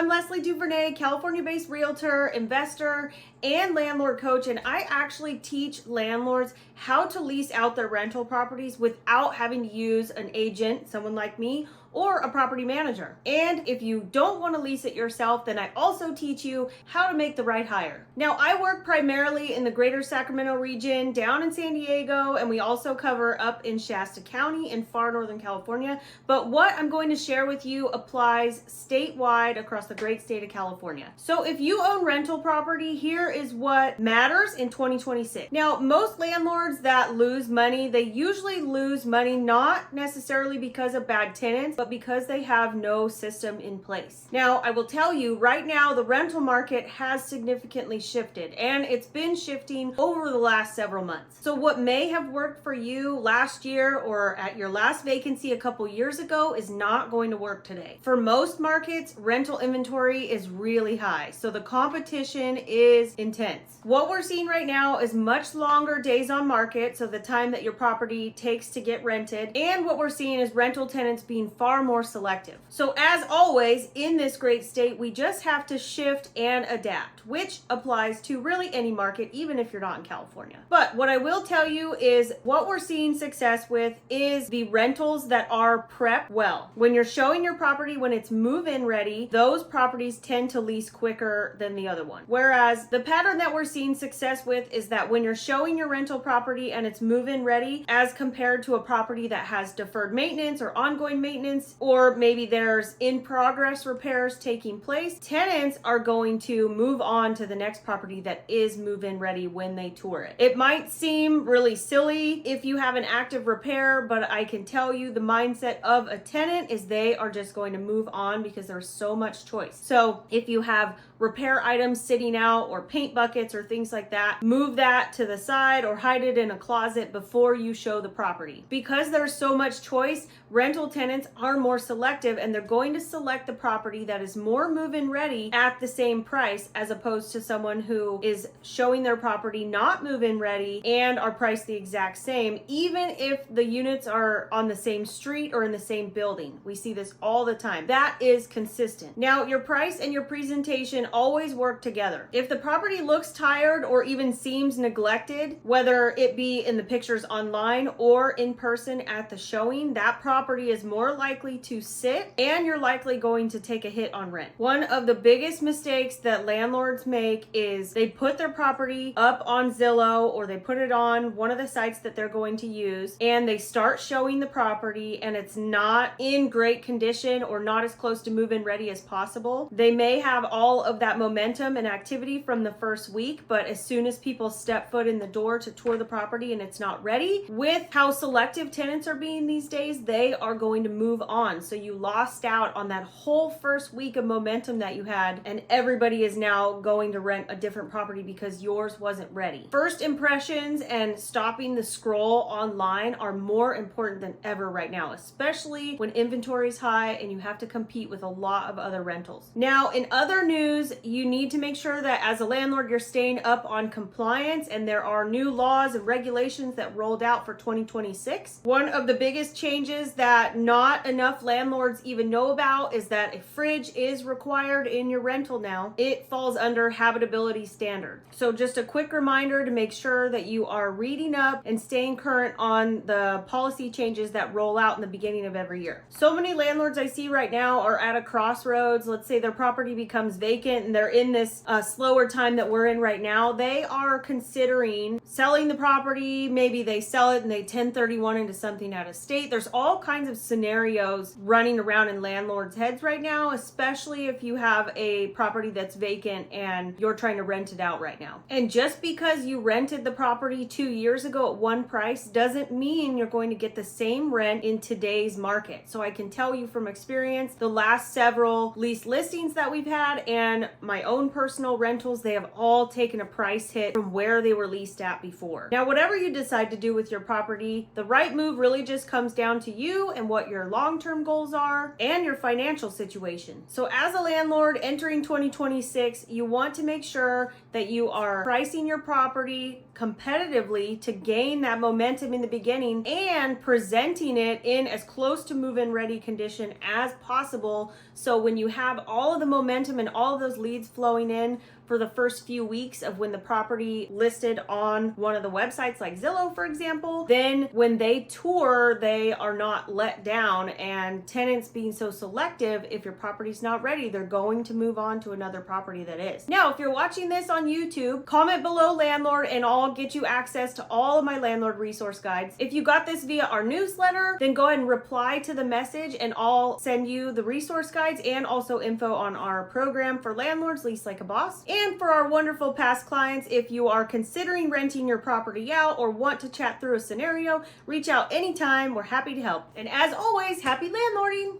I'm Leslie Duvernay, California-based realtor, investor, and landlord coach, and I actually teach landlords how to lease out their rental properties without having to use an agent, someone like me, or a property manager. And if you don't want to lease it yourself, then I also teach you how to make the right hire. Now, I work primarily in the greater Sacramento region, down in San Diego, and we also cover up in Shasta County in far Northern California. But what I'm going to share with you applies statewide across the great state of California. So if you own rental property, here is what matters in 2026. Now, most landlords that lose money, they usually lose money not necessarily because of bad tenants, but because they have no system in place. Now, I will tell you right now, the rental market has significantly shifted, and it's been shifting over the last several months. So what may have worked for you last year or at your last vacancy a couple years ago is not going to work today. For most markets, rental inventory is really high, so the competition is intense. What we're seeing right now is much longer days on market, so the time that your property takes to get rented, and what we're seeing is rental tenants being far more selective. So as always, in this great state, we just have to shift and adapt, which applies to really any market, even if you're not in California. But what I will tell you is what we're seeing success with is the rentals that are prepped well. When you're showing your property when it's move-in ready, those properties tend to lease quicker than the other one. Whereas the pattern that we're seeing success with is that when you're showing your rental property and it's move-in ready, as compared to a property that has deferred maintenance or ongoing maintenance, or maybe there's in-progress repairs taking place, tenants are going to move on to the next property that is move-in ready when they tour it. It might seem really silly if you have an active repair, but I can tell you the mindset of a tenant is they are just going to move on because there's so much choice. So if you have repair items sitting out or paint buckets or things like that, move that to the side or hide it in a closet before you show the property. Because there's so much choice, rental tenants are more selective, and they're going to select the property that is more move-in ready at the same price, as opposed to someone who is showing their property not move-in ready and are priced the exact same, even if the units are on the same street or in the same building. We see this all the time. That is consistent. Now, your price and your presentation always work together. If the property looks tired or even seems neglected, whether it be in the pictures online or in person at the showing, that property is more likely to sit, and you're likely going to take a hit on rent. One of the biggest mistakes that landlords make is they put their property up on Zillow, or they put it on one of the sites that they're going to use, and they start showing the property and it's not in great condition or not as close to move-in ready as possible. They may have all of that momentum and activity from the first week, but as soon as people step foot in the door to tour the property and it's not ready, with how selective tenants are being these days, they are going to move on. So you lost out on that whole first week of momentum that you had, and everybody is now going to rent a different property because yours wasn't ready. First impressions and stopping the scroll online are more important than ever right now, especially when inventory is high and you have to compete with a lot of other rentals. Now, in other news, you need to make sure that as a landlord, you're staying up on compliance, and there are new laws and regulations that rolled out for 2026. One of the biggest changes that not enough landlords even know about is that a fridge is required in your rental now. It falls under habitability standard. So just a quick reminder to make sure that you are reading up and staying current on the policy changes that roll out in the beginning of every year. So many landlords I see right now are at a crossroads. Let's say their property becomes vacant and they're in this slower time that we're in right now. They are considering selling the property. Maybe they sell it and they 1031 into something out of state. There's all kinds of scenarios running around in landlords' heads right now, especially if you have a property that's vacant and you're trying to rent it out right now. And just because you rented the property 2 years ago at one price doesn't mean you're going to get the same rent in today's market. So I can tell you from experience, the last several lease listings that we've had and my own personal rentals, they have all taken a price hit from where they were leased at before. Now, whatever you decide to do with your property, the right move really just comes down to you and what your long long-term goals are, and your financial situation. So as a landlord entering 2026, you want to make sure that you are pricing your property competitively to gain that momentum in the beginning and presenting it in as close to move-in ready condition as possible. So when you have all of the momentum and all of those leads flowing in for the first few weeks of when the property listed on one of the websites like Zillow, for example, then when they tour, they are not let down. And tenants being so selective, if your property's not ready, they're going to move on to another property that is. Now, if you're watching this on YouTube, comment below landlord and I'll get you access to all of my landlord resource guides. If you got this via our newsletter, then go ahead and reply to the message and I'll send you the resource guides and also info on our program for landlords, Lease Like a Boss. And for our wonderful past clients, if you are considering renting your property out or want to chat through a scenario, reach out anytime. We're happy to help. And as always, happy landlording!